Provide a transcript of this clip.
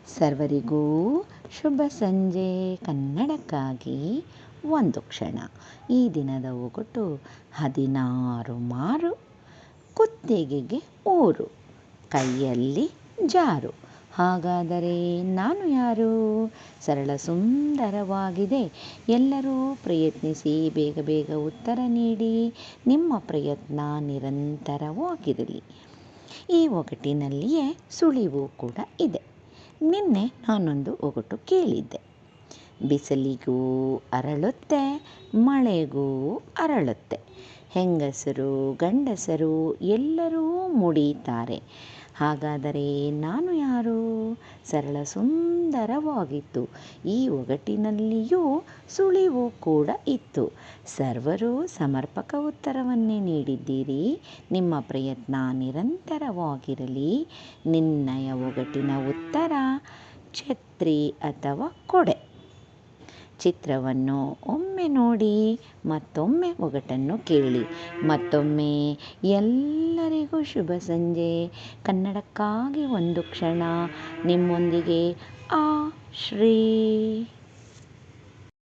ಸರ್ವರಿಗೂ ಶುಭ ಸಂಜೆ. ಕನ್ನಡಕ್ಕಾಗಿ ಒಂದು ಕ್ಷಣ. ಈ ದಿನದ ಒಗಟು 16 ಮಾರು, ಕುತ್ತಿಗೆಗೆ ಊರು, ಕೈಯಲ್ಲಿ ಜಾರು. ಹಾಗಾದರೆ ನಾನು ಯಾರು? ಸರಳ ಸುಂದರವಾಗಿದೆ. ಎಲ್ಲರೂ ಪ್ರಯತ್ನಿಸಿ, ಬೇಗ ಬೇಗ ಉತ್ತರ ನೀಡಿ. ನಿಮ್ಮ ಪ್ರಯತ್ನ ನಿರಂತರವಾಗಿರಲಿ. ಈ ಒಗಟಿನಲ್ಲಿಯೇ ಸುಳಿವು ಕೂಡ ಇದೆ. ನಿನ್ನೆ ನಾನೊಂದು ಒಗಟು ಕೇಳಿದ್ದೆ. ಬಿಸಿಲಿಗೂ ಅರಳುತ್ತೆ, ಮಳೆಗೂ ಅರಳುತ್ತೆ, ಹೆಂಗಸರು ಗಂಡಸರು ಎಲ್ಲರೂ ಮುಡಿತಾರೆ. ಹಾಗಾದರೆ ನಾನು ಯಾರು? ಸರಳ ಸುಂದರವಾಗಿತ್ತು. ಈ ಒಗಟಿನಲ್ಲಿಯೂ ಸುಳಿವು ಕೂಡ ಇತ್ತು. ಸರ್ವರು ಸಮರ್ಪಕ ಉತ್ತರವನ್ನೇ ನೀಡಿದ್ದೀರಿ. ನಿಮ್ಮ ಪ್ರಯತ್ನ ನಿರಂತರವಾಗಿರಲಿ. ನಿನ್ನಯ ಒಗಟಿನ ಉತ್ತರ ಛತ್ರಿ ಅಥವಾ ಕೊಡೆ. ಚಿತ್ರವನ್ನು ಒಮ್ಮೆ ನೋಡಿ, ಮತ್ತೊಮ್ಮೆ ಒಗಟನ್ನು ಕೇಳಿ. ಮತ್ತೊಮ್ಮೆ ಎಲ್ಲರಿಗೂ ಶುಭ ಸಂಜೆ. ಕನ್ನಡಕ್ಕಾಗಿ ಒಂದು ಕ್ಷಣ. ನಿಮ್ಮೊಂದಿಗೆ ಆ ಶ್ರೀ.